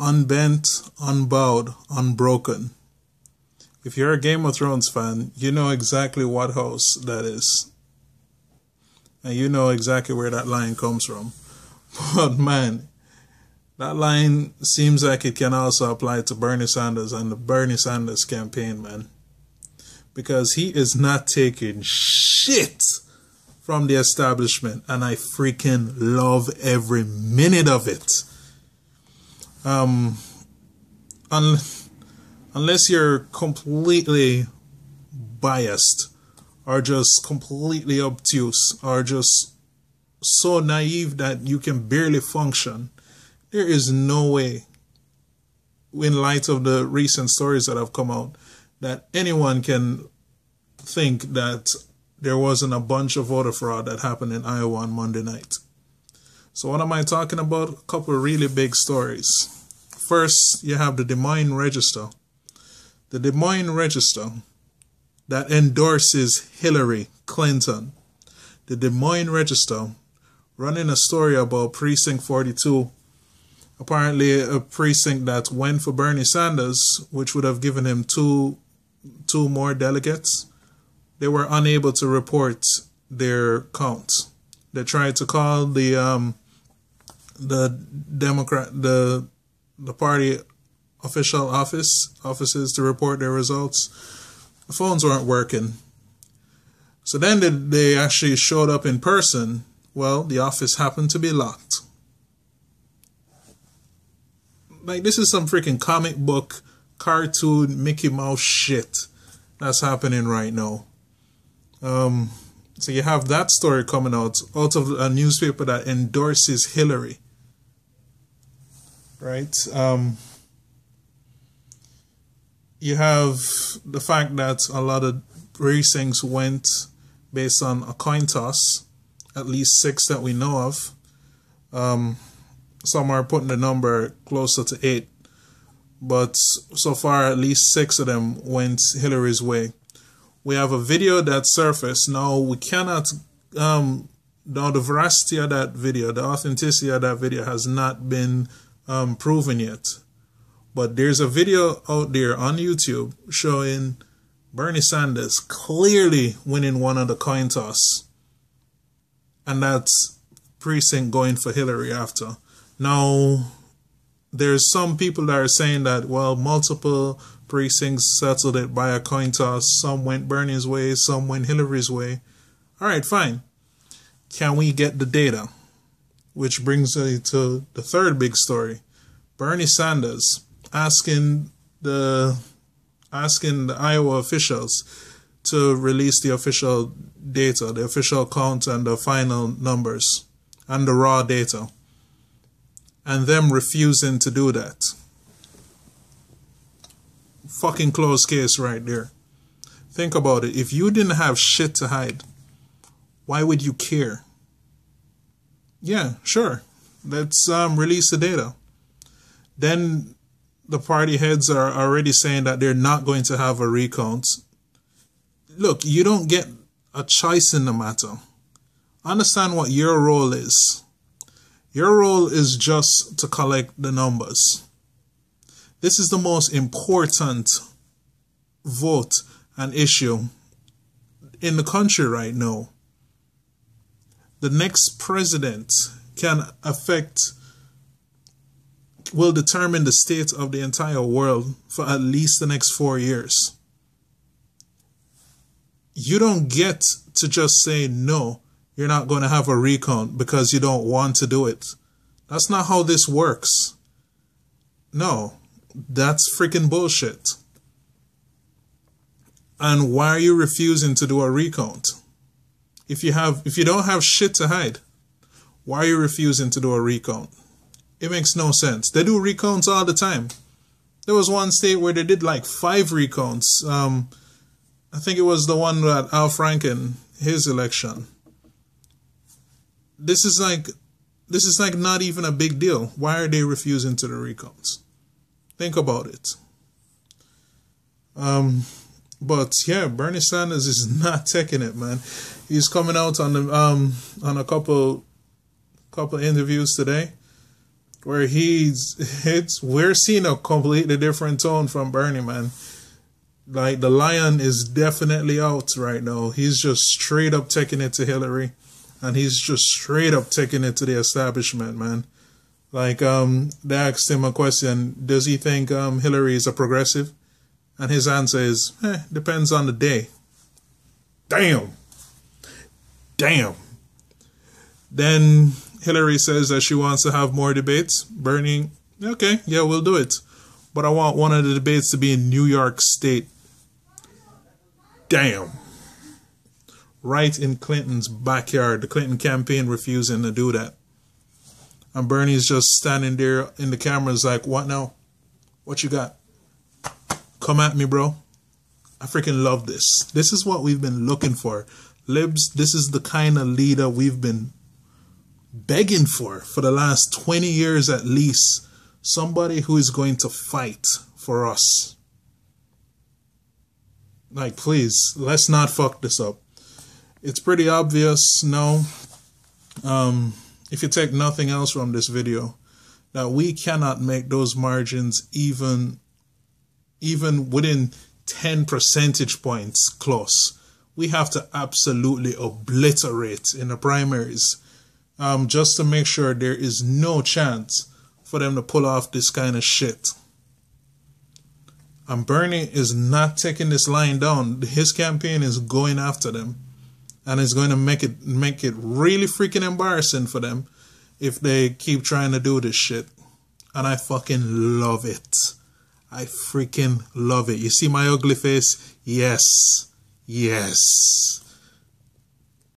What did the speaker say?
unbent, unbowed, unbroken. If you're a Game of Thrones fan, you know exactly what house that is. And you know exactly where that line comes from. But man, that line seems like it can also apply to Bernie Sanders and the Bernie Sanders campaign, man. Because he is not taking shit from the establishment. And I freaking love every minute of it. Unless you're completely biased or just completely obtuse or just so naive that you can barely function, there is no way, in light of the recent stories that have come out, that anyone can think that there wasn't a bunch of voter fraud that happened in Iowa on Monday night. So what am I talking about? A couple of really big stories. First, you have the Des Moines Register. The Des Moines Register that endorses Hillary Clinton. The Des Moines Register running a story about Precinct 42. Apparently a precinct that went for Bernie Sanders, which would have given him two more delegates. They were unable to report their count. They tried to call the party official offices to report their results. The phones weren't working. So then they actually showed up in person. Well, the office happened to be locked. Like, this is some freaking comic book, cartoon, Mickey Mouse shit that's happening right now. So you have that story coming out of a newspaper that endorses Hillary. Right? You have the fact that a lot of precincts went based on a coin toss, at least 6 that we know of. Some are putting the number closer to 8, but so far at least 6 of them went Hillary's way. We have a video that surfaced. Now we cannot, now the veracity of that video, the authenticity of that video has not been proven yet. But there's a video out there on YouTube showing Bernie Sanders clearly winning one of the coin toss. And that's precinct going for Hillary after. Now, there's some people that are saying that, well, multiple precincts settled it by a coin toss. Some went Bernie's way, some went Hillary's way. All right, fine. Can we get the data? Which brings me to the third big story. Bernie Sanders asking the Iowa officials to release the official data, the official count and the final numbers and the raw data, and them refusing to do that. Fucking closed case right there. Think about it. If you didn't have shit to hide, why would you care? Yeah, sure. Let's release the data. Then the party heads are already saying that they're not going to have a recount. Look, you don't get a choice in the matter. Understand what your role is. Your role is just to collect the numbers. This is the most important vote and issue in the country right now. The next president will determine the state of the entire world for at least the next 4 years. You don't get to just say, no, you're not going to have a recount because you don't want to do it. That's not how this works. No, that's freaking bullshit. And why are you refusing to do a recount? If you don't have shit to hide, why are you refusing to do a recount? It makes no sense. They do recounts all the time. There was one state where they did like 5 recounts. I think it was the one that Al Franken, his election. This is like not even a big deal. Why are they refusing to the recounts? Think about it. But yeah, Bernie Sanders is not taking it, man. He's coming out on a couple interviews today. where we're seeing a completely different tone from Bernie, man. Like, the lion is definitely out right now. He's just straight up taking it to Hillary, and he's just straight up taking it to the establishment, man. Like, they asked him a question, does he think Hillary is a progressive? And his answer is, depends on the day. Damn. Then Hillary says that she wants to have more debates. Bernie, okay, yeah, we'll do it. But I want one of the debates to be in New York State. Damn. Right in Clinton's backyard. The Clinton campaign refusing to do that. And Bernie's just standing there in the cameras like, what now? What you got? Come at me, bro. I freaking love this. This is what we've been looking for. Libs, this is the kind of leader we've been begging for the last 20 years at least. Somebody who is going to fight for us. Like, please, let's not fuck this up. It's pretty obvious now, if you take nothing else from this video, that we cannot make those margins even within 10 percentage points close. We have to absolutely obliterate in the primaries, just to make sure there is no chance for them to pull off this kind of shit. And Bernie is not taking this line down. His campaign is going after them. And it's going to make it really freaking embarrassing for them if they keep trying to do this shit. And I fucking love it. I freaking love it. You see my ugly face? Yes. Yes.